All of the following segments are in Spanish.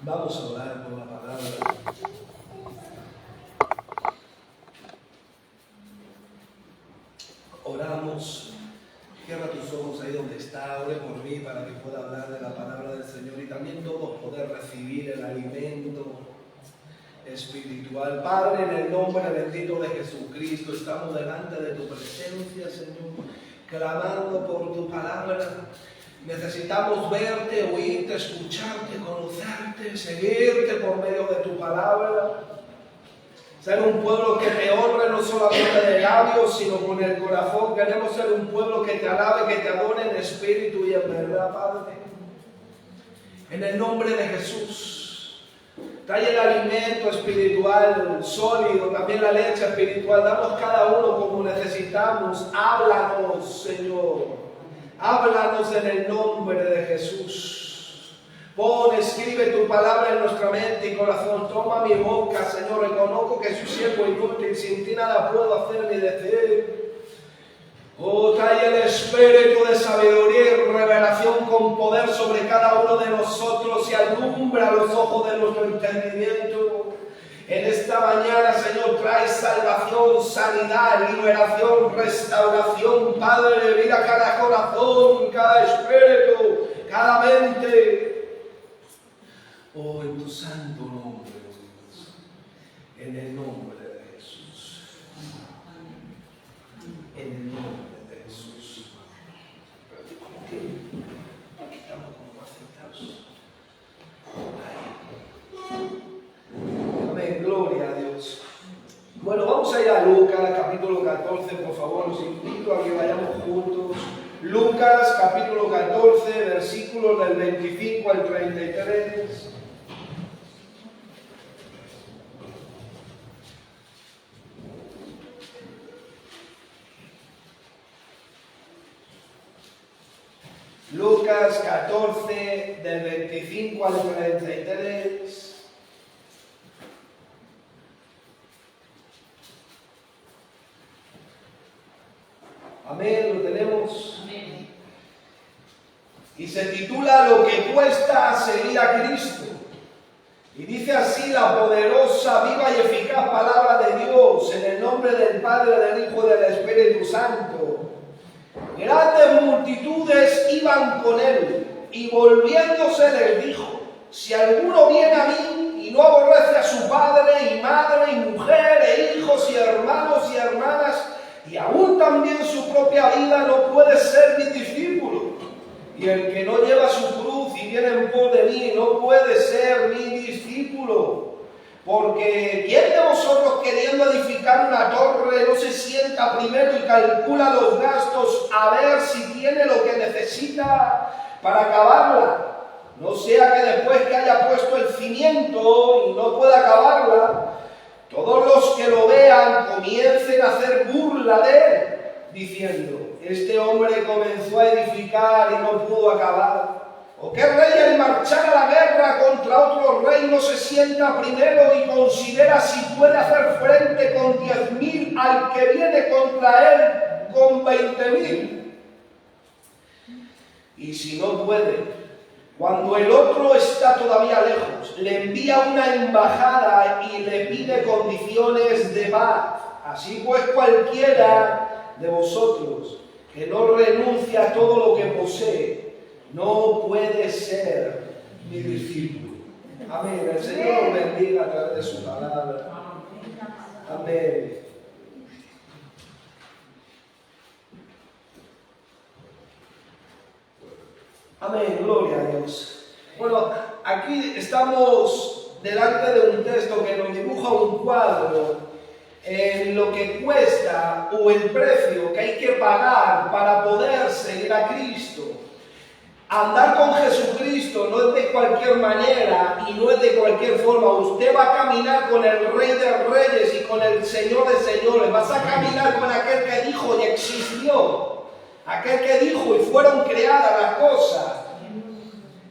Vamos a orar por la palabra. Oramos. Cierra tus ojos ahí donde está. Ore por mí para que pueda hablar de la palabra del Señor y también todos poder recibir el alimento espiritual. Padre, en el nombre bendito de Jesucristo, estamos delante de tu presencia, Señor, clamando por tu palabra. Necesitamos verte, oírte, escucharte, conocerte, seguirte por medio de tu palabra. Ser un pueblo que te honre no solamente de labios, sino con el corazón. Queremos ser un pueblo que te alabe, que te adore en espíritu y en verdad, Padre. En el nombre de Jesús, trae el alimento espiritual sólido, también la leche espiritual. Damos cada uno como necesitamos. Háblanos, Señor. Háblanos en el nombre de Jesús. Escribe tu palabra en nuestra mente y corazón. Toma mi boca, Señor. Reconozco que soy siervo inútil. Sin ti nada puedo hacer ni decir. Trae el espíritu de sabiduría y revelación con poder sobre cada uno de nosotros y alumbra los ojos de nuestro entendimiento. En esta mañana, Señor, trae salvación, sanidad, liberación, restauración, Padre, de vida a cada corazón, cada espíritu, cada mente. En tu santo nombre, Dios, en el nombre de Jesús. En el nombre de Jesús. Aquí estamos como aceptados. Amén, gloria a Dios. Bueno, vamos a ir a Lucas, capítulo 14, por favor, los invito a que vayamos juntos. Lucas, capítulo 14, versículos del 25 al 33. Lucas 14, del 25 al 33. Amén, lo tenemos. Amén. Y se titula Lo que cuesta seguir a Cristo. Y dice así la poderosa, viva y eficaz palabra de Dios, en el nombre del Padre, del Hijo y del Espíritu Santo. Grandes multitudes iban con él, y volviéndose les dijo: si alguno viene a mí y no aborrece a su padre y madre y mujer e hijos y hermanos y hermanas, y aún también su propia vida, no puede ser mi discípulo. Y el que no lleva su cruz y viene en pos de mí, no puede ser mi discípulo. Porque ¿quién de vosotros, queriendo edificar una torre, no se sienta primero y calcula los gastos a ver si tiene lo que necesita para acabarla? No sea que después que haya puesto el cimiento y no pueda acabarla, todos los que lo vean comiencen a hacer burla de él, diciendo: este hombre comenzó a edificar y no pudo acabar. ¿O qué rey al marchar a la guerra contra otro rey no se sienta primero y considera si puede hacer frente con 10.000 al que viene contra él con 20.000? Y si no puede, cuando el otro está todavía lejos, le envía una embajada y le pide condiciones de paz. Así pues, cualquiera de vosotros que no renuncia a todo lo que posee, no puede ser mi discípulo. Amén. El Señor nos bendiga a través de su palabra. Amén. Amén. Gloria a Dios. Bueno, aquí estamos delante de un texto que nos dibuja un cuadro en lo que cuesta o el precio que hay que pagar para poder seguir a Cristo. Andar con Jesucristo no es de cualquier manera y no es de cualquier forma. Usted va a caminar con el Rey de Reyes y con el Señor de Señores. Vas a caminar con aquel que dijo y existió. Aquel que dijo y fueron creadas las cosas.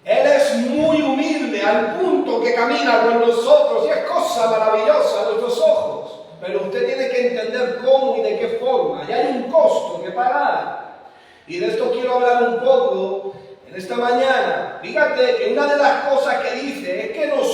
Él es muy humilde al punto que camina con nosotros y es cosa maravillosa a nuestros ojos. Pero usted tiene que entender cómo y de qué forma. Y hay un costo que pagar. Y de esto quiero hablar un poco en esta mañana. Fíjate que una de las cosas que dice es que nos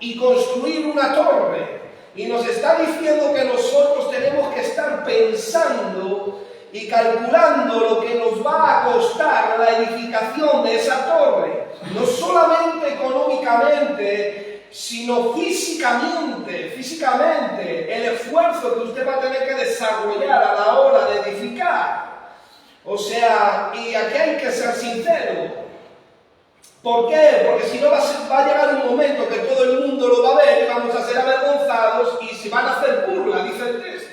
y construir una torre. Y nos está diciendo que nosotros tenemos que estar pensando y calculando lo que nos va a costar la edificación de esa torre. No solamente económicamente, sino físicamente, el esfuerzo que usted va a tener que desarrollar a la hora de edificar. O sea, y aquí hay que ser sincero. ¿Por qué? Porque si no va a llegar un momento que todo el mundo lo va a ver y vamos a ser avergonzados y se van a hacer burla, dice el texto.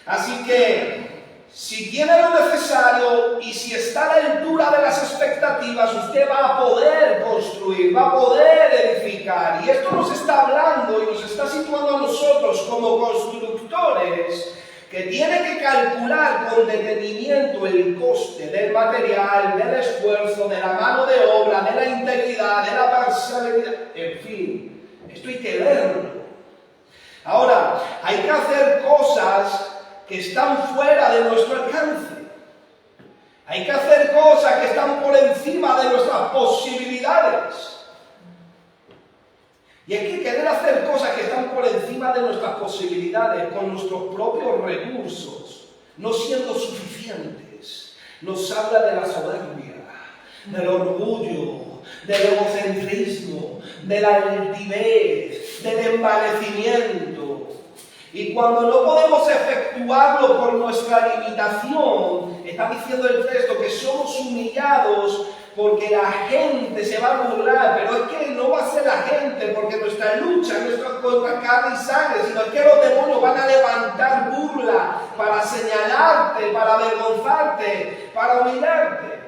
Así que, si tiene lo necesario y si está a la altura de las expectativas, usted va a poder construir, va a poder edificar. Y esto nos está hablando y nos está situando a nosotros como constructores, que tiene que calcular con detenimiento el coste del material, del esfuerzo, de la mano de obra, de la integridad, de la parcialidad, en fin, esto hay que verlo. Ahora, hay que hacer cosas que están fuera de nuestro alcance. Hay que hacer cosas que están por encima de nuestras posibilidades. Y hay que querer hacer cosas que están por encima de nuestras posibilidades, con nuestros propios recursos, no siendo suficientes. Nos habla de la soberbia, del orgullo, del egocentrismo, de la altivez, del envanecimiento. Y cuando no podemos efectuarlo por nuestra limitación, está diciendo el texto que somos humillados porque la gente se va a burlar, pero es que no va a ser la gente, porque nuestra lucha no es contra carne y sangre, sino que los demonios van a levantar burla para señalarte, para avergonzarte, para humillarte.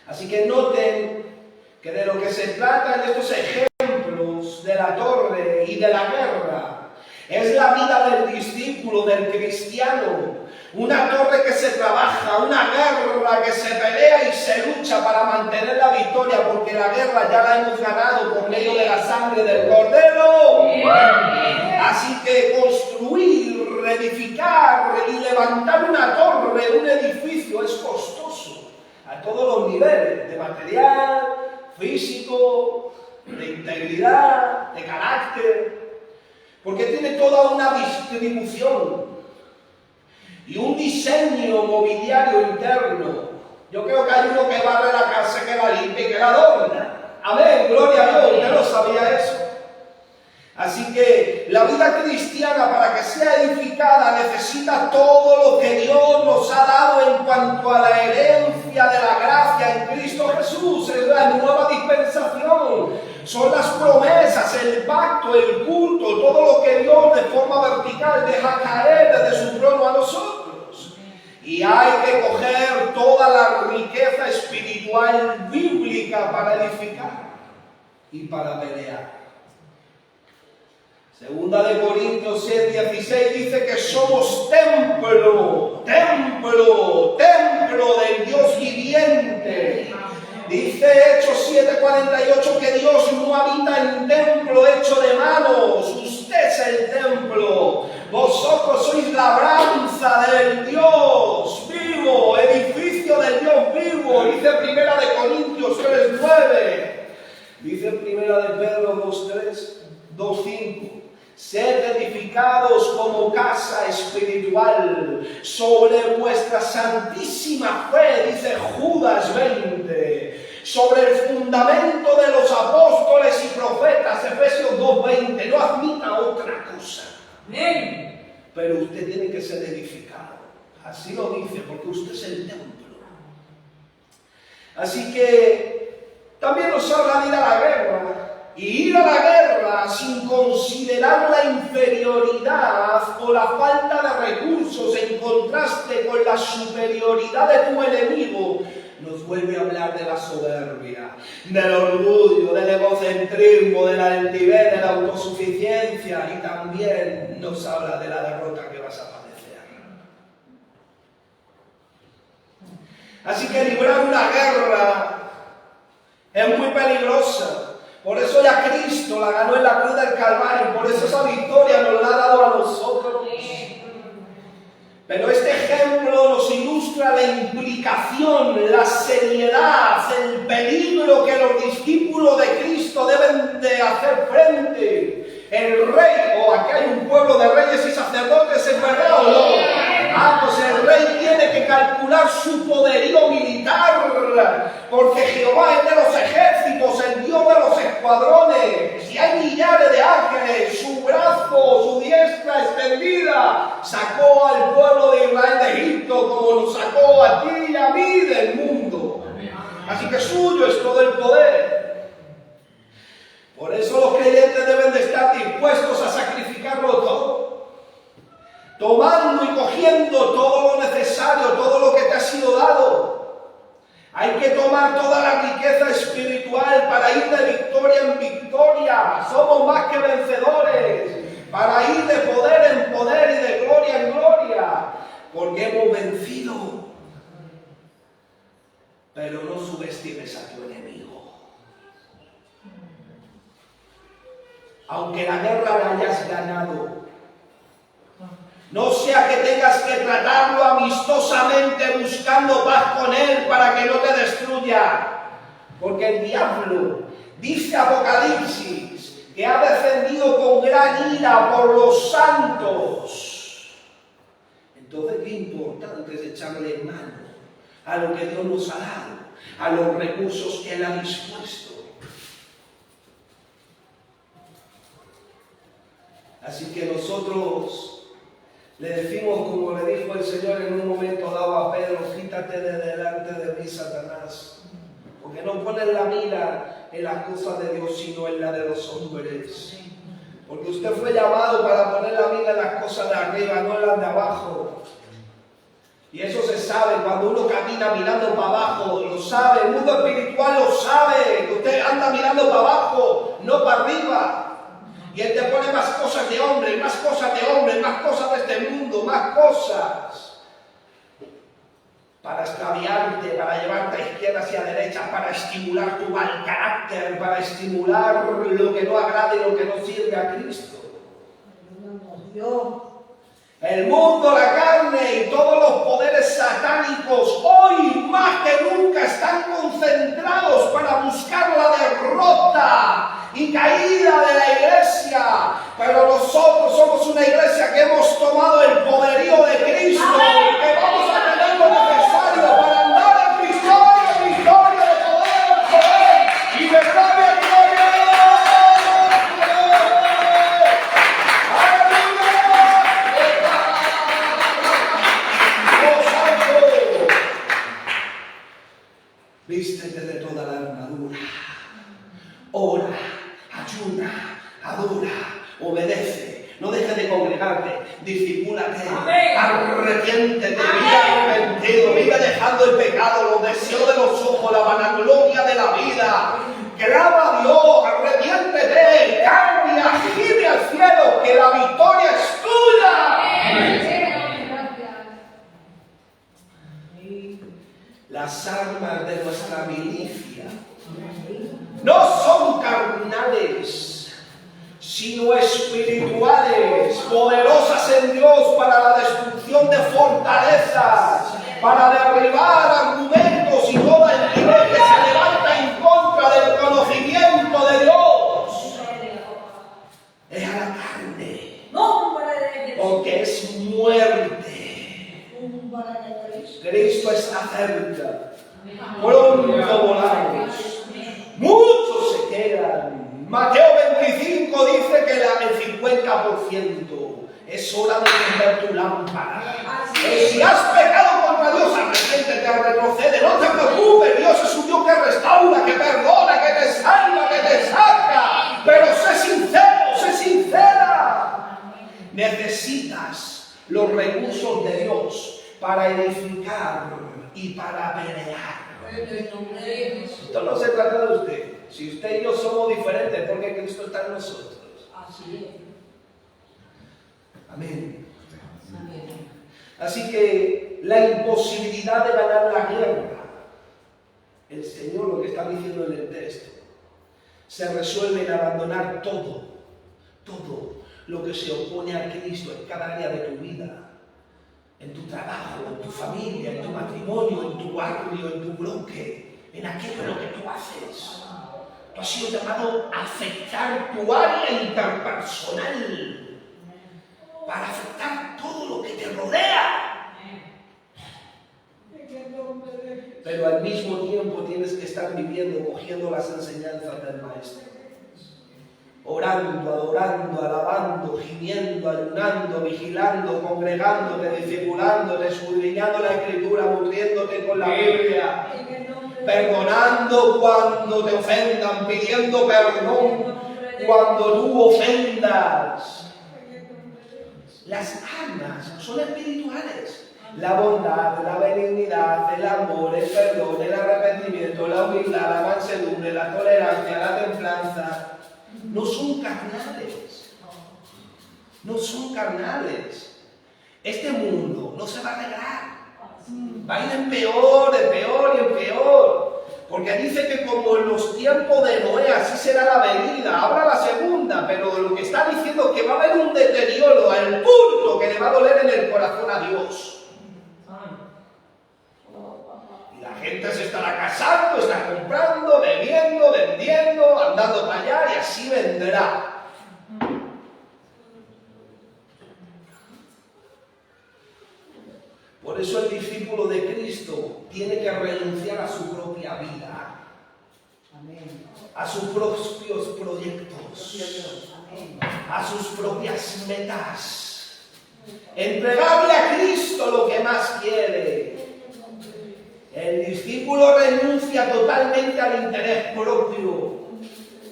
Así que noten que de lo que se trata en estos ejemplos de la torre y de la guerra es la vida del discípulo, del cristiano. Una torre que se trabaja, una guerra que se pelea y se lucha para mantener la victoria, porque la guerra ya la hemos ganado por medio de la sangre del Cordero. Así que construir, reedificar y levantar una torre, un edificio, es costoso a todos los niveles, de material, físico, de integridad, de carácter, porque tiene toda una distribución y un diseño mobiliario interno. Yo creo que hay uno que barre la casa, que la limpia y que la adorna. Amén, gloria a Dios, usted no sabía eso. Así que la vida cristiana, para que sea edificada, necesita todo lo que Dios nos ha dado en cuanto a la herencia de la gracia en Cristo Jesús. Es la nueva dispensación, son las promesas, el pacto, el culto, todo lo que Dios de forma vertical deja caer desde su trono a nosotros. Y hay que coger toda la riqueza espiritual bíblica para edificar y para pelear. Segunda de Corintios 6:16 dice que somos templo del Dios viviente. Dice Hechos 7:48 que Dios no habita en templo hecho de manos. Usted es el templo. Vosotros sois labranza del Dios vivo, edificio del Dios vivo. Dice Primera de Corintios 3:9. Dice Primera de Pedro 2:5. Sed edificados como casa espiritual sobre vuestra santísima fe, dice Judas 20, sobre el fundamento de los apóstoles y profetas, Efesios 2:20. No admita otra cosa. Pero usted tiene que ser edificado. Así lo dice, porque usted es el templo. Así que también nos habla de ir a la guerra. Y ir a la guerra sin considerar la inferioridad o la falta de recursos en contraste con la superioridad de tu enemigo, nos vuelve a hablar de la soberbia, del orgullo, del egocentrismo, de la altivez, de la autosuficiencia, y también nos habla de la derrota que vas a padecer. Así que librar una guerra es muy peligrosa. Por eso ya Cristo la ganó en la cruz del Calvario, por eso esa victoria nos la ha dado a nosotros. Pero este ejemplo nos ilustra la implicación, la seriedad, el peligro peligro que los discípulos de Cristo deben de hacer frente. El rey, o aquí hay un pueblo de reyes y sacerdotes, ¿es verdad o no? Pues el rey tiene que calcular su poderío militar, porque Jehová es de los ejércitos, el Dios de los escuadrones. Si hay millares de ángeles, su brazo, su diestra extendida, sacó al pueblo de Israel de Egipto, como lo sacó a ti y a mí del mundo. Así que suyo es todo el poder. Por eso los creyentes deben de estar dispuestos a sacrificarlo todo, tomando y cogiendo todo lo necesario, todo lo que te ha sido dado. Hay que tomar toda la riqueza espiritual para ir de victoria en victoria. Somos más que vencedores, para ir de poder en poder y de gloria en gloria, porque hemos vencido. Pero no subestimes a tu enemigo. Aunque la guerra la hayas ganado, no sea que tengas que tratarlo amistosamente buscando paz con él para que no te destruya. Porque el diablo, dice Apocalipsis, que ha descendido con gran ira por los santos. Entonces, qué importante es echarle mano a lo que Dios nos ha dado, a los recursos que Él ha dispuesto. Así que nosotros le decimos, como le dijo el Señor en un momento dado a Pedro: quítate de delante de mí, Satanás, porque no pones la mira en las cosas de Dios, sino en la de los hombres. Porque usted fue llamado para poner la mira en las cosas de arriba, no en las de abajo. Y eso se sabe, cuando uno camina mirando para abajo, lo sabe, el mundo espiritual lo sabe, que usted anda mirando para abajo, no para arriba. Y Él te pone más cosas de hombre, más cosas de hombre, más cosas de este mundo, más cosas. Para extraviarte, para llevarte a izquierda y a derecha, para estimular tu mal carácter, para estimular lo que no agrada y lo que no sirve a Cristo. El mundo, la carne y todos los poderes satánicos hoy más que nunca están concentrados para buscar la derrota y caída de la iglesia. Pero nosotros somos una iglesia que hemos tomado el poderío de Cristo, que vamos a tener lo necesario para andar en victoria, victoria, de poder en poder y de gloria en gloria. Vístete de toda la armadura, ora, ayuna, adora, obedece, no dejes de congregarte, discipúlate, arrepiéntete, vive arrepentido, vive dejando el pecado, los deseos de los ojos, la vanagloria de la vida. Clama a Dios, arrepiéntete, cambia, gire al cielo, que la victoria es tuya. Las armas de nuestra milicia no son carnales, sino espirituales, poderosas en Dios para la destrucción de fortalezas, para derribar argumentos y toda entidad que se levanta en contra del conocimiento de Dios. Es a la carne, porque es muerte. Cristo está cerca, pronto volamos. Muchos se quedan. Mateo 25 dice que el 50% es hora de encender tu lámpara. Si has pecado contra Dios, arrepiéntete, retrocede, no te preocupes. Dios es un Dios que restaura, que perdona, que te salva, que te saca. Pero sé sincero, sé sincera. Necesitas los recursos de Dios para edificar y para pelear. Esto no se trata de usted. Si usted y yo somos diferentes, porque Cristo está en nosotros. Amén. Así que la imposibilidad de ganar la guerra, el Señor lo que está diciendo en el texto, se resuelve en abandonar todo lo que se opone a Cristo en cada área de tu vida. En tu trabajo, en tu familia, en tu matrimonio, en tu barrio, en tu bloque. en aquello en lo que tú haces. Tú has sido llamado a afectar tu área interpersonal para afectar todo lo que te rodea. Pero al mismo tiempo tienes que estar viviendo, cogiendo las enseñanzas del Maestro. Orando, adorando, alabando, gimiendo, ayunando, vigilando, congregándote, discipulándote, escudriñando la Escritura, nutriéndote con la Biblia, perdonando cuando te ofendan, pidiendo perdón cuando tú ofendas. Las armas son espirituales. La bondad, la benignidad, el amor, el perdón, el arrepentimiento, la humildad, la mansedumbre, la tolerancia, la templanza, no son carnales. No son carnales. Este mundo no se va a arreglar. Va a ir en peor y en peor. Porque dice que como en los tiempos de Noé, así será la venida. Habrá la segunda, pero lo que está diciendo es que va a haber un deterioro al punto que le va a doler en el corazón a Dios. Y la gente se estará casando, estará comprando, bebiendo, vendiendo, andando para allá y así vendrá. Por eso el discípulo de Cristo tiene que renunciar a su propia vida, a sus propios proyectos, a sus propias metas, entregarle a Cristo lo que más quiere. El discípulo renuncia totalmente al interés propio.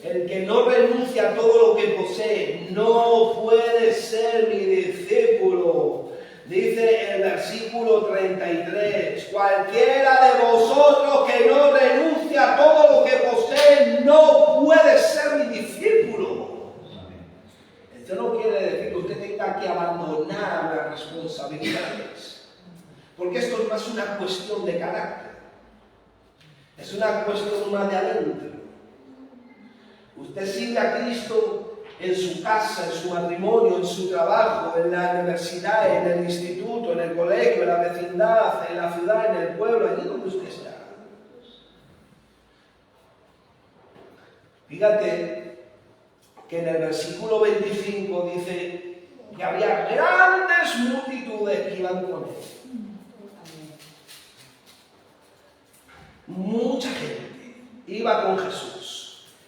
El que no renuncia a todo lo que posee no puede ser mi discípulo. Dice el versículo 33, cualquiera de vosotros que no renuncia a todo lo que posee no puede ser mi discípulo. Esto no quiere decir que usted tenga que abandonar las responsabilidades, porque esto no es una cuestión de carácter, es una cuestión más de adentro. Usted sigue a Cristo en su casa, en su matrimonio, en su trabajo, en la universidad, en el instituto, en el colegio, en la vecindad, en la ciudad, en el pueblo, allí donde usted está. Fíjate que en el versículo 25 dice que había grandes multitudes que iban con él. Mucha gente iba con Jesús.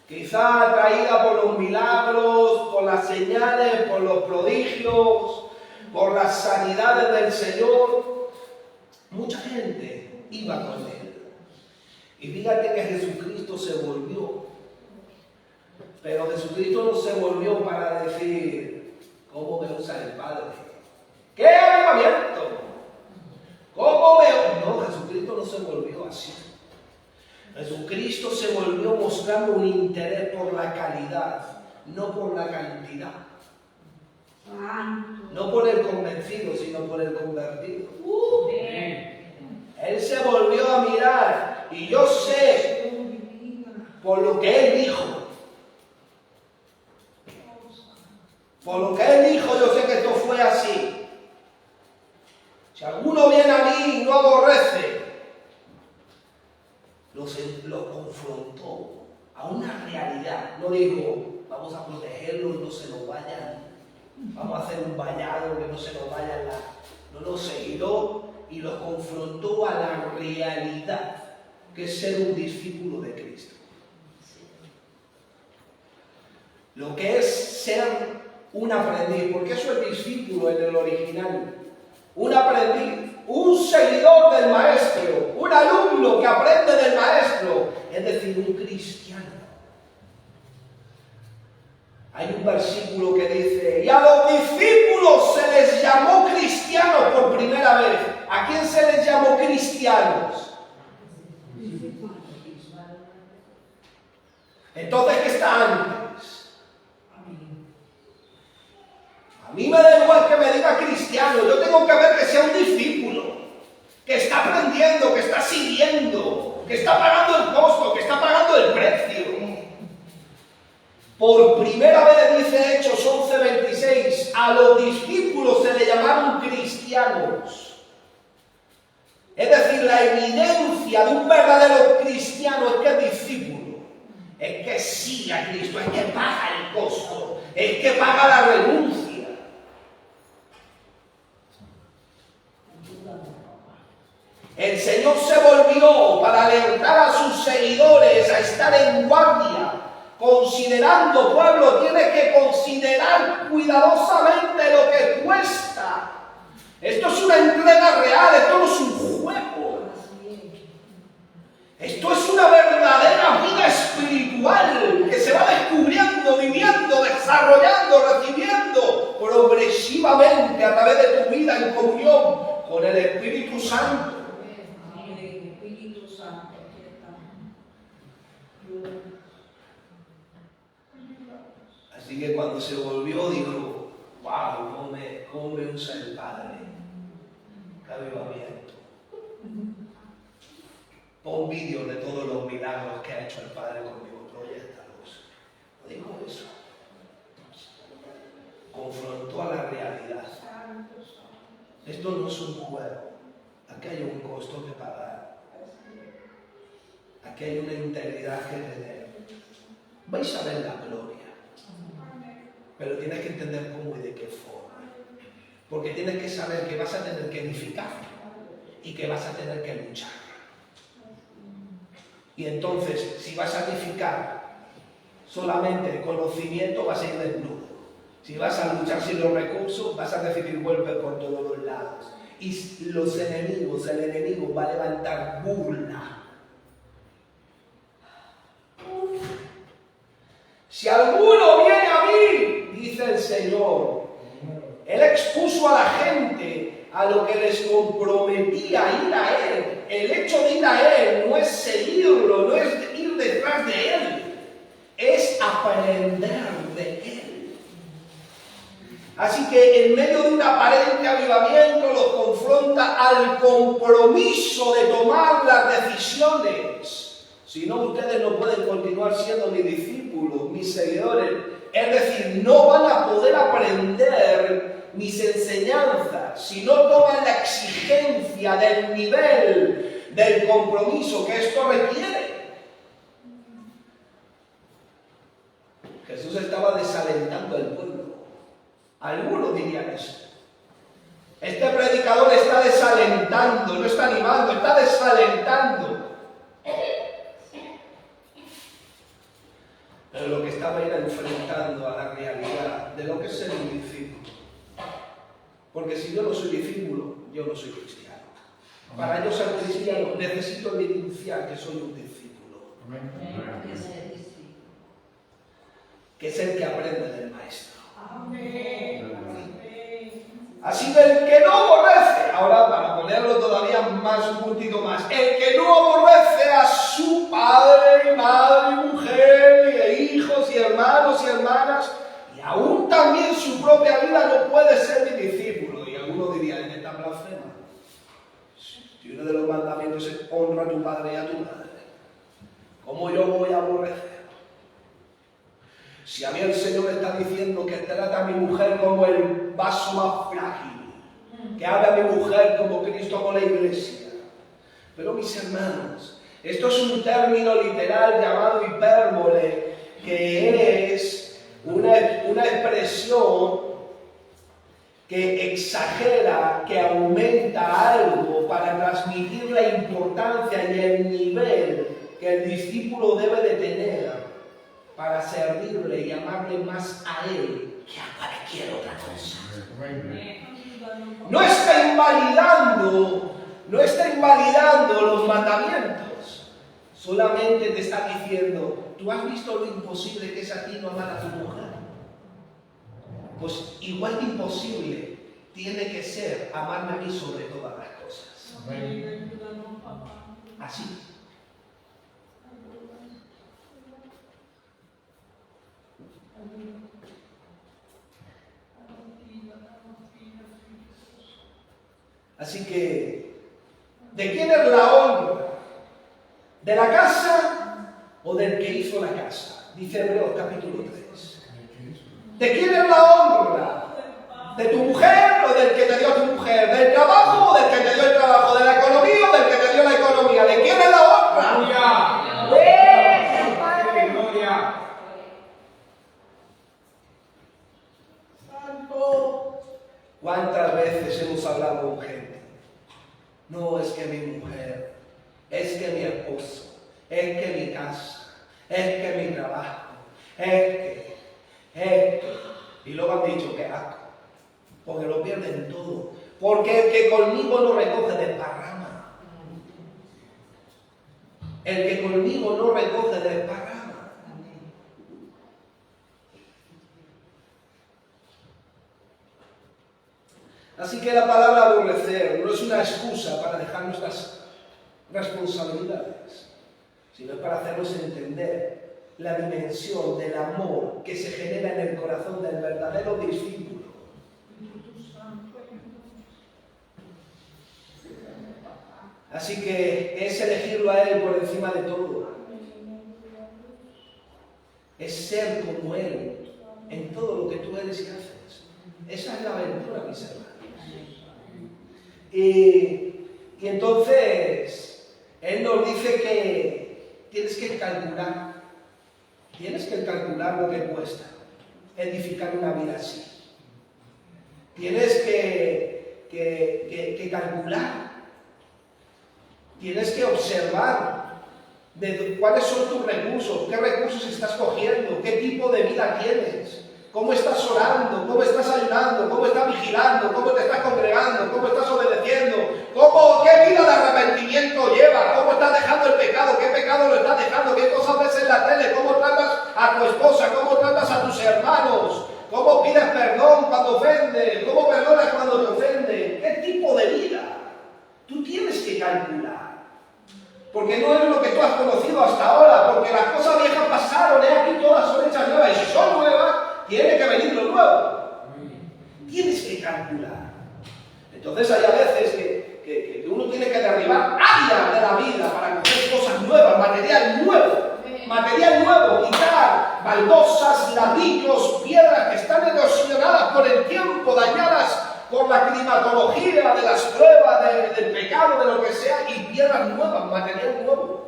Quizá atraída por los milagros, por las señales, por los prodigios, por las sanidades del Señor. Mucha gente iba con él. Y fíjate que Jesucristo se volvió. Pero Jesucristo no se volvió para decir, ¿cómo me usa el Padre? ¡Qué avivamiento! ¿Cómo me...? No, Jesucristo no se volvió así. Jesucristo se volvió mostrando un interés por la calidad, no por la cantidad. No por el convencido, sino por el convertido. Él se volvió a mirar, y yo sé, por lo que Él dijo. Por lo que Él dijo, yo sé que esto fue así. Si alguno viene a mí y no aborrece, los confrontó a una realidad. No dijo, vamos a protegerlos, no se nos vayan, vamos a hacer un vallado que no se nos vayan. No los seguidó y los confrontó a la realidad que es ser un discípulo de Cristo. Lo que es ser un aprendiz, porque eso es discípulo en el original. Un aprendiz, un seguidor del maestro, un alumno que aprende del maestro, es decir, un cristiano. Hay un versículo que dice, y a los discípulos se les llamó cristianos por primera vez. ¿A quién se les llamó cristianos? Entonces, ¿qué está antes? A mí me da igual que me diga cristiano, yo tengo que ver que sea un discípulo, que está aprendiendo, que está siguiendo, que está pagando el costo, que está pagando el precio. Por primera vez, dice Hechos 11:26, a los discípulos se le llamaron cristianos. Es decir, la evidencia de un verdadero cristiano es que es discípulo, es que sigue a Cristo, es que paga el costo, es que paga la renuncia. El Señor se volvió para alertar a sus seguidores a estar en guardia, considerando, pueblo, tienes que considerar cuidadosamente lo que cuesta. Esto es una entrega real, esto no es un juego. Esto es una verdadera vida espiritual que se va descubriendo, viviendo, desarrollando, recibiendo progresivamente a través de tu vida en comunión con el Espíritu Santo. Así que cuando se volvió dijo, wow, cómo me usa el Padre. Qué avivamiento. Pon vídeo de todos los milagros que ha hecho el Padre conmigo. Proyéctalos. No dijo eso. Confrontó a la realidad. Esto no es un juego. Aquí hay un costo que pagar. Aquí hay una integridad que tener. Vais a ver la gloria. Pero tienes que entender cómo y de qué forma. Porque tienes que saber que vas a tener que edificar y que vas a tener que luchar. Y entonces, si vas a edificar solamente el conocimiento, vas a ir desnudo. Si vas a luchar sin los recursos, vas a recibir golpes por todos los lados. Y los enemigos, el enemigo va a levantar burla. Si alguno viene a mí, dice el Señor, Él expuso a la gente a lo que les comprometía ir a Él. El hecho de ir a Él no es seguirlo, no es ir detrás de Él, es aprender de Él. Así que en medio de un aparente avivamiento los confronta al compromiso de tomar las decisiones. Si no, ustedes no pueden continuar siendo mis discípulos, mis seguidores. Es decir, no van a poder aprender mis enseñanzas si no toman la exigencia del nivel del compromiso que esto requiere. Jesús estaba desalentando al pueblo. Algunos dirían eso. Este predicador está desalentando, no está animando, está desalentando. Pero lo que estaba era enfrentando a la realidad de lo que es ser un discípulo. Porque si yo no soy discípulo, yo no soy cristiano. Para yo ser cristiano necesito evidenciar que soy un discípulo. Que es el que aprende del maestro. Así que el que no aborrece, ahora para ponerlo todavía más, un puntito más, el que no aborrece a su padre, madre, mujer, hijos y hermanos y hermanas, y aún también su propia vida, no puede ser mi discípulo. Y algunos dirían, ¿en esta blasfema? Si uno de los mandamientos es honra a tu padre y a tu madre, ¿cómo yo voy a aborrecer? Si a mí el Señor me está diciendo que trata a mi mujer como el vaso más frágil, que habla a mi mujer como Cristo amó la iglesia. Pero mis hermanos, esto es un término literal llamado hipérbole, que es una expresión que exagera, que aumenta algo para transmitir la importancia y el nivel que el discípulo debe de tener para servirle y amarle más a Él que a cualquier otra cosa. No está invalidando los mandamientos. Solamente te está diciendo, ¿tú has visto lo imposible que es a ti no amar a tu mujer? Pues igual de imposible tiene que ser amarme a mí sobre todas las cosas. Así. Así que, ¿de quién es la honra? ¿De la casa o del que hizo la casa? Dice Hebreos capítulo 3. ¿De quién es la honra? ¿De tu mujer o del que te dio tu mujer? ¿Del trabajo o del que te dio el trabajo? ¿De la economía o hemos hablado con gente. No, es que mi mujer, es que mi esposo, es que mi casa, es que mi trabajo, es que. Y luego han dicho que asco, porque lo pierden todo. Porque el que conmigo no recoge desparrama. El que conmigo no recoge desparrama. Así que la palabra aborrecer no es una excusa para dejar nuestras responsabilidades, sino es para hacernos entender la dimensión del amor que se genera en el corazón del verdadero discípulo. Así que es elegirlo a Él por encima de todo. Es ser como Él en todo lo que tú eres y haces. Esa es la aventura, mis hermanos. Y entonces, Él nos dice que tienes que calcular lo que cuesta edificar una vida así. Tienes que calcular, tienes que observar de cuáles son tus recursos, qué recursos estás cogiendo, qué tipo de vida tienes. ¿Cómo estás orando? ¿Cómo estás ayudando? ¿Cómo estás vigilando? ¿Cómo te estás congregando? ¿Cómo estás obedeciendo? ¿Qué vida de arrepentimiento llevas? ¿Cómo estás dejando el pecado? ¿Qué pecado lo estás dejando? ¿Qué cosas ves en la tele? ¿Cómo tratas a tu esposa? ¿Cómo tratas a tus hermanos? ¿Cómo pides perdón cuando ofendes? ¿Cómo perdonas cuando te ofenden? ¿Qué tipo de vida? Tú tienes que calcular. Porque no es lo que tú has conocido hasta ahora. Porque las cosas viejas pasaron. Aquí todas son hechas nuevas. Y si son nuevas, tiene que venir lo nuevo. Tienes que calcular. Entonces hay a veces que uno tiene que derribar áreas de la vida para coger cosas nuevas, material nuevo, quitar baldosas, ladrillos, piedras que están erosionadas por el tiempo, dañadas por la climatología de las pruebas, del pecado, de lo que sea, y piedras nuevas, material nuevo.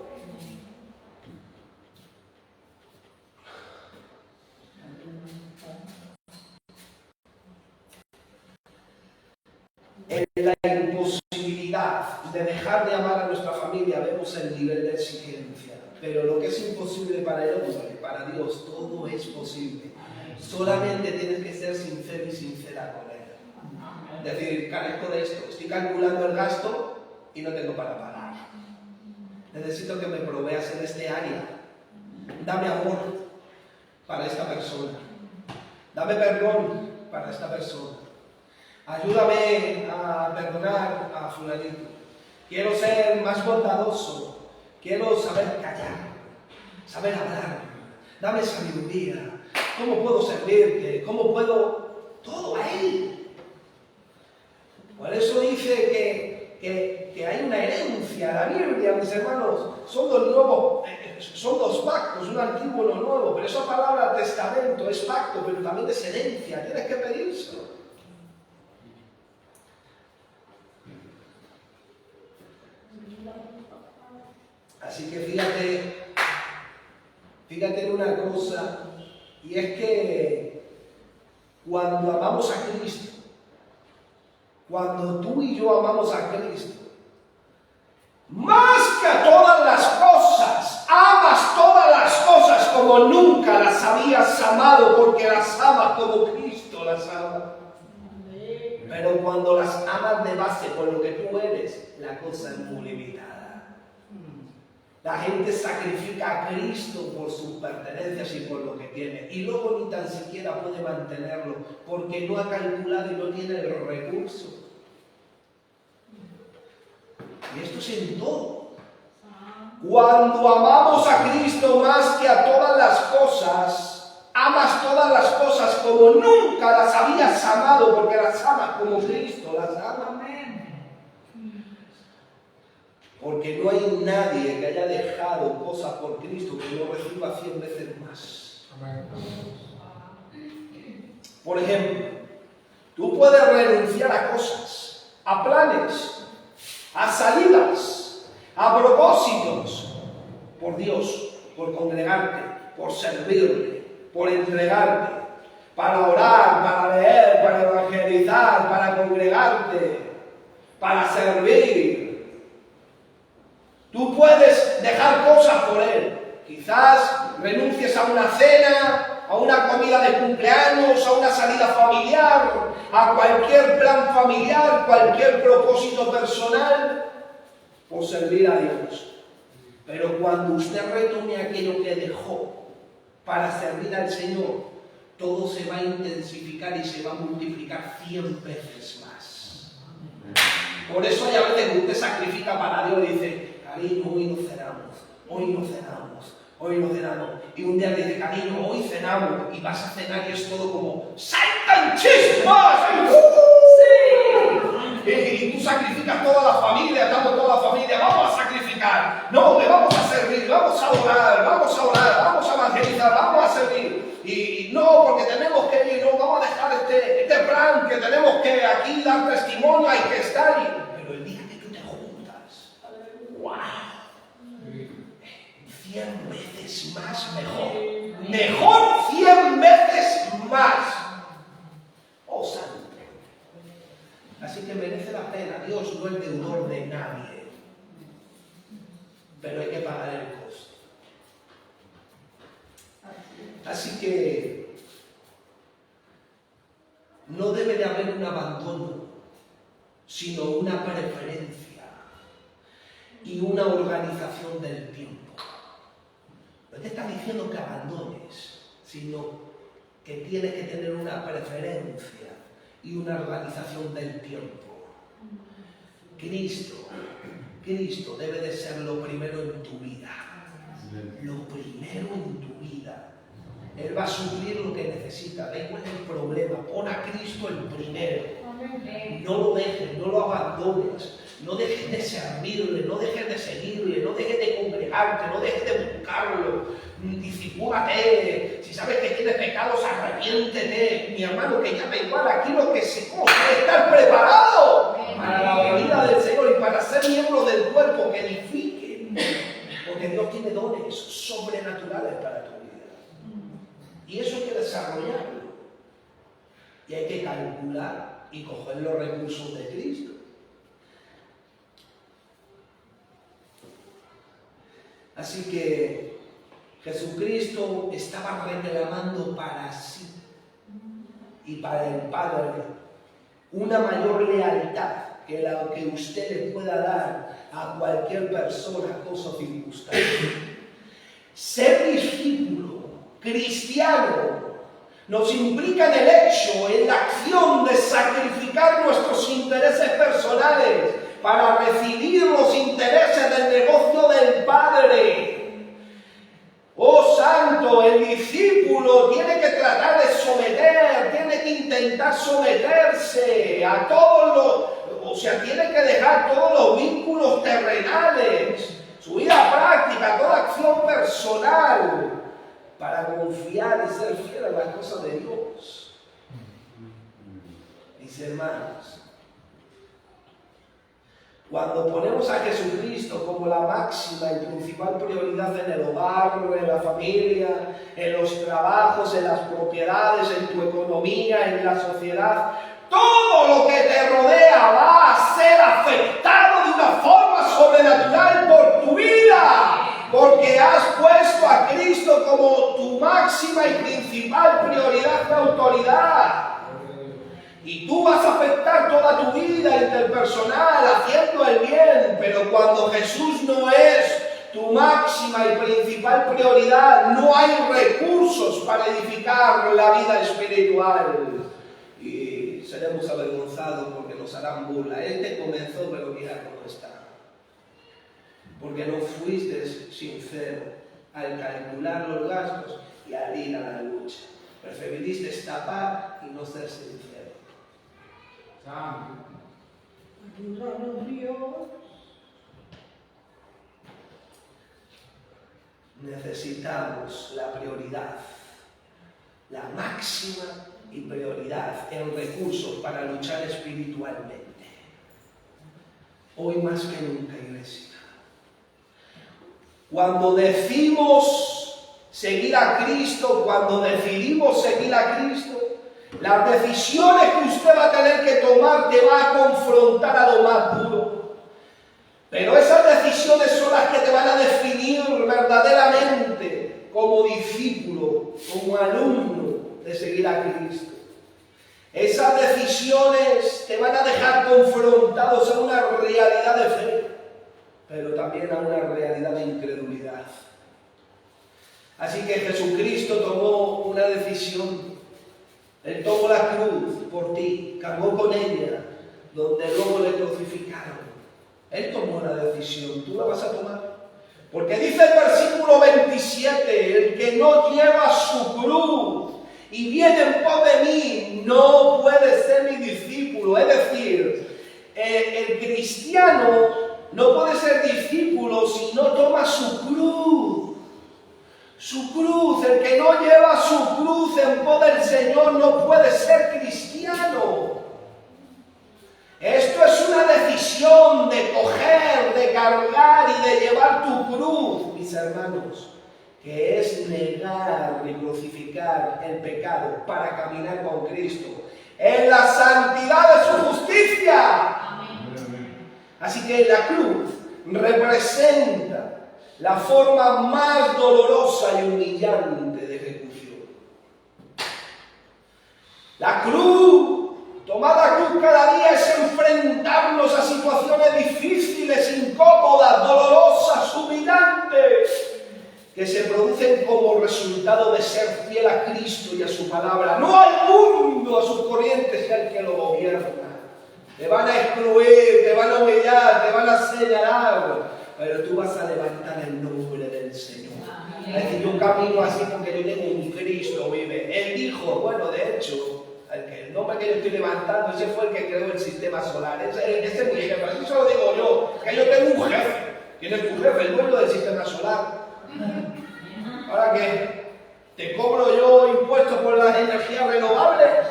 En la imposibilidad de dejar de amar a nuestra familia vemos el nivel de exigencia, pero lo que es imposible para el hombre, para Dios, todo es posible. Solamente tienes que ser sincero y sincera con Él. Decir, carezco de esto, estoy calculando el gasto y no tengo para pagar. Necesito que me proveas en este área. Dame amor para esta persona. Dame perdón para esta persona. Ayúdame a perdonar a fulanito. Quiero ser más bondadoso. Quiero saber callar, saber hablar. Dame sabiduría. ¿Cómo puedo servirte? ¿Cómo puedo? Todo a Él. Por eso dice que hay una herencia. La Biblia, mis hermanos, son dos pactos, un antiguo y uno nuevo. Pero esa palabra testamento es pacto, pero también es herencia. Tienes que pedírselo. Así que fíjate en una cosa, y es que cuando amamos a Cristo, cuando tú y yo amamos a Cristo, más que a todas las cosas, amas todas las cosas como nunca las habías amado, porque las amas como Cristo las ama. Pero cuando las amas de base por lo que tú eres, la cosa es muy limitada. La gente sacrifica a Cristo por sus pertenencias y por lo que tiene. Y luego ni tan siquiera puede mantenerlo porque no ha calculado y no tiene el recurso. Y esto es en todo. Cuando amamos a Cristo más que a todas las cosas, amas todas las cosas como nunca las habías amado porque las amas como Cristo las ama. Porque no hay nadie que haya dejado cosas por Cristo que no reciba 100 veces más. Por ejemplo, tú puedes renunciar a cosas, a planes, a salidas, a propósitos, por Dios, por congregarte, por servirle, por entregarte. para orar, para leer, para evangelizar, para congregarte, para servir. Tú puedes dejar cosas por Él. Quizás renuncies a una cena, a una comida de cumpleaños, a una salida familiar, a cualquier plan familiar, cualquier propósito personal, por servir a Dios. Pero cuando usted retome aquello que dejó para servir al Señor, todo se va a intensificar y se va a multiplicar 100 veces más. Por eso hay a veces que usted sacrifica para Dios y dice, cariño, hoy no cenamos, hoy no cenamos, hoy no cenamos. Y un día le dice, cariño, hoy cenamos, y vas a cenar y es todo como, ¡saltan chispas! Y tú sacrificas toda la familia, estamos toda la familia, vamos a sacrificar. No, le vamos a servir, vamos a orar, vamos a evangelizar, vamos a servir. Y no, porque tenemos que ir, no, vamos a dejar este plan, que tenemos que aquí dar testimonio, hay que estar ahí. Pero el día que tú te juntas, ¡wow! 100 veces más mejor. Mejor 100 veces más. Oh, santo. Así que merece la pena. Dios no es deudor de nadie. Pero hay que pagar el costo. Así que no debe de haber un abandono, sino una preferencia y una organización del tiempo. No te está diciendo que abandones, sino que tienes que tener una preferencia y una organización del tiempo. Cristo debe de ser lo primero en tu vida. Lo primero en tu vida. Él va a suplir lo que necesita. Da igual el problema. Pon a Cristo el primero. No lo dejes, no lo abandones. No dejes de servirle, no dejes de seguirle, no dejes de congregarte, no dejes de buscarlo. Discipúlate. Si sabes que tienes pecados, arrepiéntete. Mi hermano, que ya da igual. Aquí lo que se come es estar preparado para la venida del Señor y para ser miembro del cuerpo que edifique. Porque Dios tiene dones sobrenaturales para tu vida. Y eso hay que desarrollarlo. Y hay que calcular y coger los recursos de Cristo. Así que Jesucristo estaba reclamando para sí y para el Padre una mayor lealtad que la que usted le pueda dar a cualquier persona, cosa o circunstancia. Ser discípulo cristiano nos implica en el hecho, en la acción de sacrificar nuestros intereses personales para recibir los intereses del negocio del Padre. Oh santo, el discípulo tiene que tratar de someter, tiene que intentar someterse a tiene que dejar todos los vínculos terrenales, su vida práctica, toda acción personal, para confiar y ser fiel a las cosas de Dios. Mis hermanos, cuando ponemos a Jesucristo como la máxima y principal prioridad en el hogar, en la familia, en los trabajos, en las propiedades, en tu economía, en la sociedad, todo lo que te rodea va a ser afectado de una forma sobrenatural por tu vida, porque has puesto a Cristo como tu máxima y principal prioridad de autoridad. Y tú vas a afectar toda tu vida interpersonal haciendo el bien, pero cuando Jesús no es tu máxima y principal prioridad, no hay recursos para edificar la vida espiritual. Y seremos avergonzados porque nos harán burla. Este comenzó, pero mira cómo está. Porque no fuiste sincero al calcular los gastos y al ir a la lucha. Preferiste tapar y no ser sincero. Ayúdanos, Dios. Necesitamos la prioridad, la máxima y prioridad en recursos para luchar espiritualmente. Hoy más que nunca, iglesia. Cuando decimos seguir a Cristo, cuando decidimos seguir a Cristo, las decisiones que usted va a tener que tomar te va a confrontar a lo más duro. Pero esas decisiones son las que te van a definir verdaderamente como discípulo, como alumno de seguir a Cristo. Esas decisiones te van a dejar confrontados a una realidad de fe, pero también a una realidad de incredulidad. Así que Jesucristo tomó una decisión. Él tomó la cruz por ti, cargó con ella, donde luego le crucificaron. Él tomó la decisión, tú la vas a tomar. Porque dice el versículo 27, el que no lleva su cruz y viene en pos de mí, no puede ser mi discípulo. Es decir, el cristiano no puede ser discípulo si no toma su cruz. Su cruz, el que no lleva su cruz en pos del Señor no puede ser cristiano. Esto es una decisión de coger, de cargar y de llevar tu cruz, mis hermanos, que es negar y crucificar el pecado para caminar con Cristo en la santidad de su justicia. Amén. Así que la cruz representa la forma más dolorosa y humillante de ejecución. La cruz, tomar la cruz cada día es enfrentarnos a situaciones difíciles, incómodas, dolorosas, humillantes, que se producen como resultado de ser fiel a Cristo y a su palabra, no al mundo, a sus corrientes y al que lo gobierna. Te van a excluir, te van a humillar, te van a señalar, pero tú vas a levantar el nombre del Señor. Es decir, yo camino así porque yo tengo un Cristo vive. Él dijo, bueno, de hecho, el nombre que yo estoy levantando, ese fue el que creó el sistema solar. Ese es mi jefe, así se lo digo yo, que yo tengo un jefe. ¿Quién es tu jefe? El dueño del sistema solar. Ahora que te cobro yo impuestos por las energías renovables,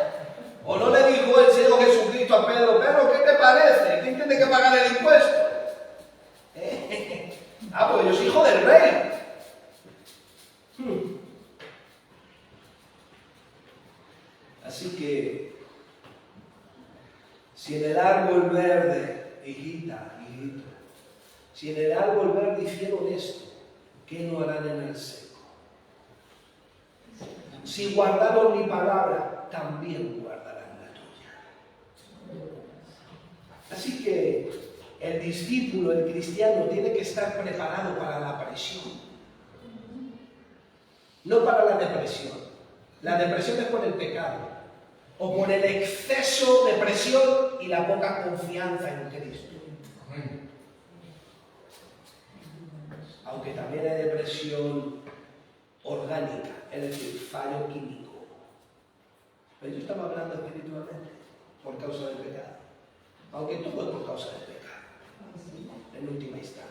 ¿o no le dijo el Señor Jesucristo a Pedro, Pedro, ¿qué te parece? ¿Quién tiene que pagar el impuesto? Pues yo soy hijo del rey. Así que, si en el árbol verde, hijita, hijito, si en el árbol verde hicieron esto, ¿qué no harán en el seco? Si guardaron mi palabra, también guardarán la tuya. Así que el discípulo, el cristiano, tiene que estar preparado para la presión, no para la depresión. La depresión es por el pecado, o por el exceso de presión y la poca confianza en Cristo. Aunque también hay depresión orgánica, es decir, fallo químico. Pero yo estaba hablando espiritualmente, por causa del pecado. Aunque todo es por causa del pecado, en última instancia.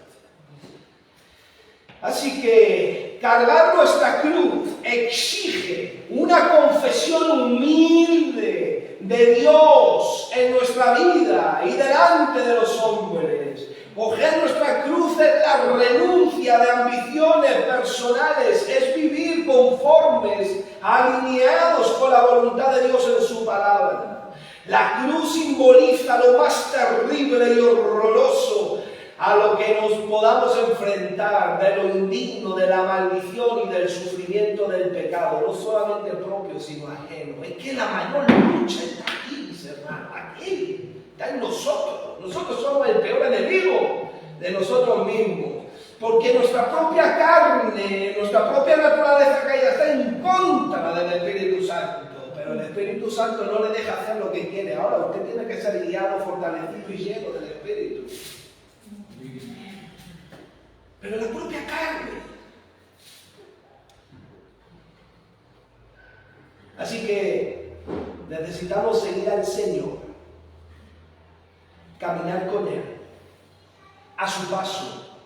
Así que cargar nuestra cruz exige una confesión humilde de Dios en nuestra vida y delante de los hombres. Coger nuestra cruz es la renuncia de ambiciones personales, es vivir conformes, alineados con la voluntad de Dios en su palabra. La cruz simboliza lo más terrible y horroroso a lo que nos podamos enfrentar, de lo indigno, de la maldición y del sufrimiento del pecado, no solamente propio, sino ajeno. Es que la mayor lucha está aquí, mis hermanos, aquí, está en nosotros. Nosotros somos el peor enemigo de nosotros mismos, porque nuestra propia carne, nuestra propia naturaleza caída está en contra del Espíritu Santo. Pero el Espíritu Santo no le deja hacer lo que quiere. Ahora usted tiene que ser guiado, fortalecido y lleno del Espíritu. Pero la propia carne. Así que necesitamos seguir al Señor, caminar con Él, a su paso,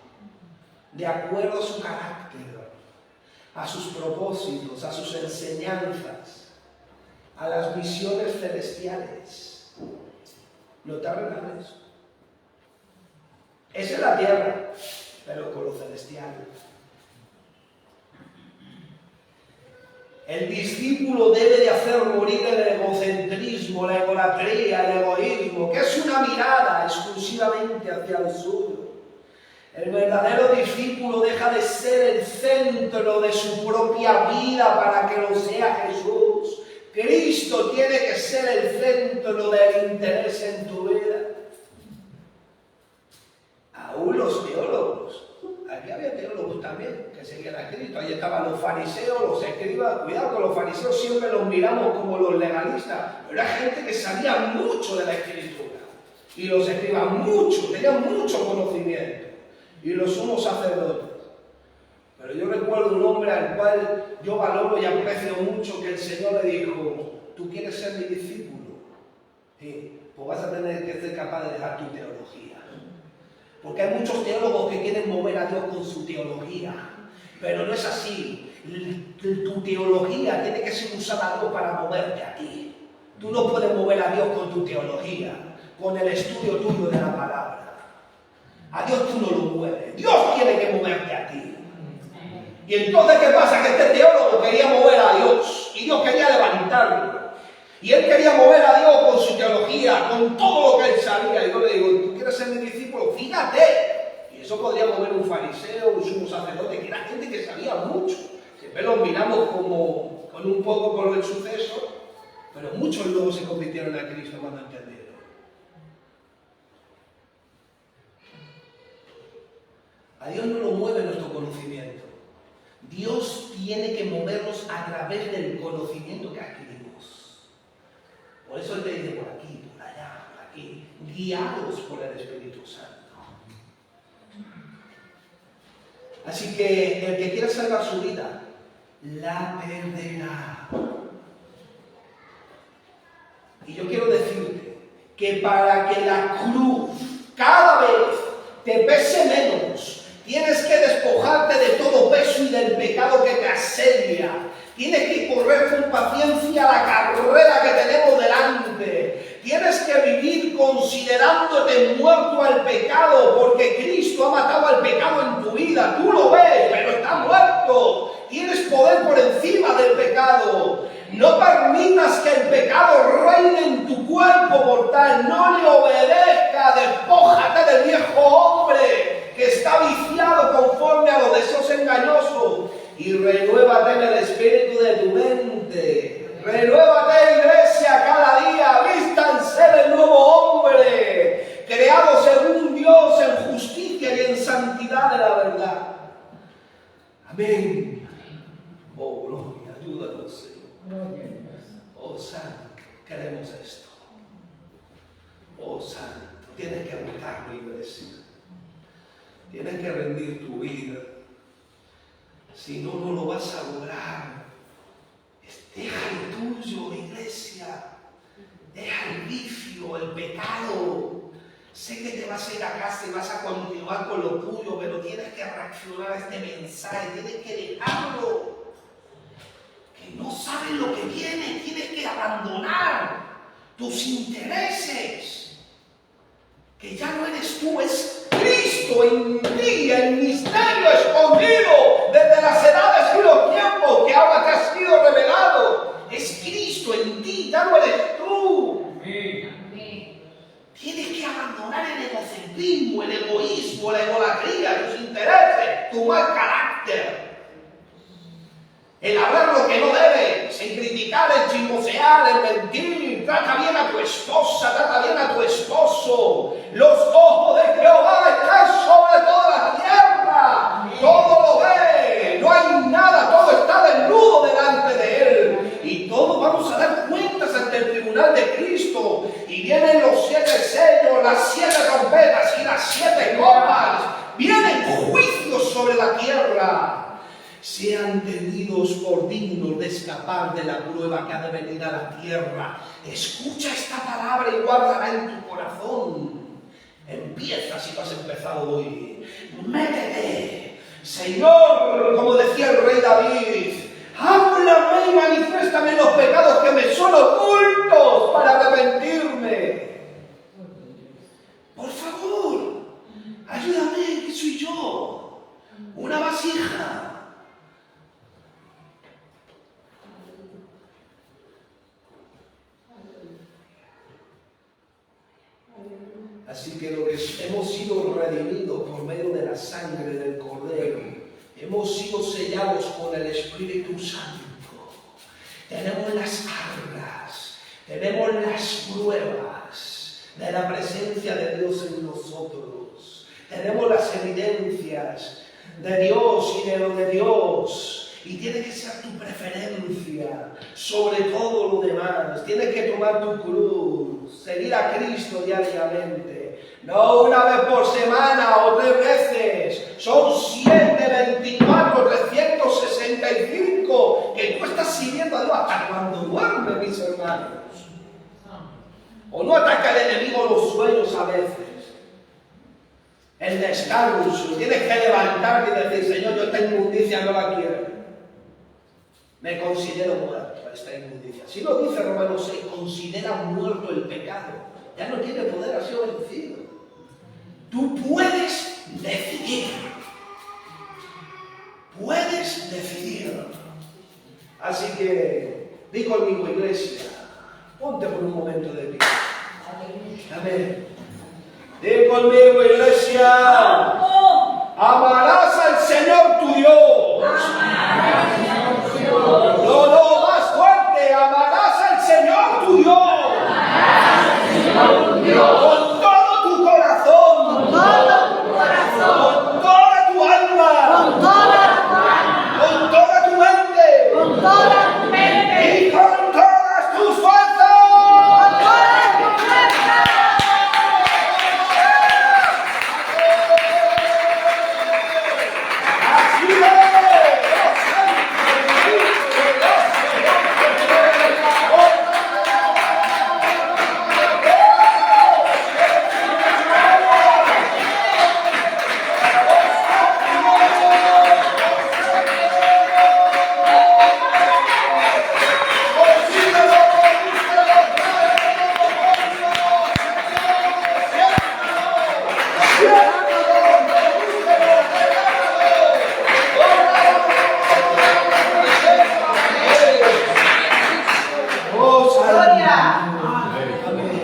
de acuerdo a su carácter, a sus propósitos, a sus enseñanzas, a las misiones celestiales, no terrenales. Esa es la tierra, pero con lo celestial. El discípulo debe de hacer morir el egocentrismo, la egolatría, el egoísmo, que es una mirada exclusivamente hacia el suyo. El verdadero discípulo deja de ser el centro de su propia vida para que lo sea Jesús. Cristo tiene que ser el centro del interés en tu vida. Aún los teólogos, aquí había teólogos también que seguían a Cristo, ahí estaban los fariseos, los escribas. Cuidado, con los fariseos siempre los miramos como los legalistas, pero era gente que sabía mucho de la Escritura, y los escribas mucho, tenían mucho conocimiento, y los sumos sacerdotes. Pero yo recuerdo un hombre al cual yo valoro y aprecio mucho, que el Señor le dijo: ¿tú quieres ser mi discípulo? Sí, pues vas a tener que ser capaz de dejar tu teología. Porque hay muchos teólogos que quieren mover a Dios con su teología, pero no es así. Tu teología tiene que ser usada algo para moverte a ti. Tú no puedes mover a Dios con tu teología, con el estudio tuyo de la palabra. A Dios tú no lo mueves, Dios tiene que moverte a ti. Y entonces, ¿qué pasa? Que este teólogo quería mover a Dios, y Dios quería levantarlo. Y él quería mover a Dios con su teología, con todo lo que él sabía. Y yo le digo: ¿tú quieres ser mi discípulo? Fíjate. Y eso podría mover un fariseo, un sumo sacerdote, que era gente que sabía mucho. Siempre los miramos como con un poco por el suceso, pero muchos luego se convirtieron a Cristo cuando entendieron. A Dios no lo mueve nuestro conocimiento. Dios tiene que movernos a través del conocimiento que adquirimos. Por eso Él te dice: por aquí, por allá, por aquí, guiados por el Espíritu Santo. Así que el que quiera salvar su vida, la perderá. Y yo quiero decirte que para que la cruz cada vez te pese menos, tienes que despojarte de todo peso y del pecado que te asedia. Tienes que correr con paciencia la carrera que tenemos delante. Tienes que vivir considerándote muerto al pecado, porque Cristo ha matado al pecado en tu vida. Tú lo ves, pero está muerto. Tienes poder por encima del pecado. No permitas que el pecado reine en tu cuerpo mortal. No le obedezca. Despójate del viejo hombre que está viciado conforme a los deseos engañosos, y renuévate en el espíritu de tu mente. Renuévate, iglesia, cada día. Vístanse del nuevo hombre, creado según Dios en justicia y en santidad de la verdad. Amén. Oh, gloria, ayúdanos, Señor. Oh, Santo, queremos esto. Oh, Santo, tienes que buscarlo, iglesia. Tienes que rendir tu vida. Si no, no lo vas a lograr. Deja lo tuyo, iglesia. Deja el vicio, el pecado. Sé que te vas a ir a casa y vas a continuar con lo tuyo, pero tienes que reaccionar a este mensaje. Tienes que dejarlo. Que no sabes lo que viene. Tienes que abandonar tus intereses. Que ya no eres tú, es Cristo en ti, el misterio escondido desde las edades y los tiempos que ahora te ha sido revelado. Es Cristo en ti, ya no eres tú. Amén. Tienes que abandonar el egocentrismo, el egoísmo, la egolatría, tus intereses, tu mal carácter. El hablar lo que no debes, el criticar, el chismosear, el mentir. Trata bien a tu esposa, trata bien a tu esposo. Los ojos de Jehová están sobre toda la tierra. Todo lo ve, no hay nada, todo está desnudo delante de Él. Y todos vamos a dar cuentas ante el tribunal de Cristo. Y vienen los 7 sellos, las 7 trompetas y las 7 copas. Vienen juicios sobre la tierra. Sean tenidos por dignos de escapar de la prueba que ha de venir a la tierra. Escucha esta palabra y guárdala en tu corazón. Empieza si no has empezado hoy. Métete. Señor, como decía el rey David, háblame y manifiéstame los pecados que me son ocultos para arrepentirme. Por favor, ayúdame, que soy yo. Una vasija. Así que lo que hemos sido redimidos por medio de la sangre del Cordero, hemos sido sellados con el Espíritu Santo. Tenemos las arras, tenemos las pruebas de la presencia de Dios en nosotros. Tenemos las evidencias de Dios y de lo de Dios. Y tiene que ser tu preferencia sobre todo lo demás. Tienes que tomar tu cruz, seguir a Cristo diariamente. No una vez por semana o 3 veces. Son 7, 24, 365 que tú estás siguiendo a Dios hasta cuando duermes, mis hermanos. O no ataca el enemigo los sueños a veces. El descanso. Tienes que levantarte y decir, Señor, yo esta inmundicia no la quiero. Me considero muerto a esta inmundicia. Si lo dice Romanos 6, considera muerto el pecado. Ya no tiene poder, ha sido vencido. Tú puedes decidir. Puedes decidir. Así que, di conmigo, iglesia, ponte por un momento de pie. Amén. Di conmigo, iglesia, amarás al Señor tu Dios.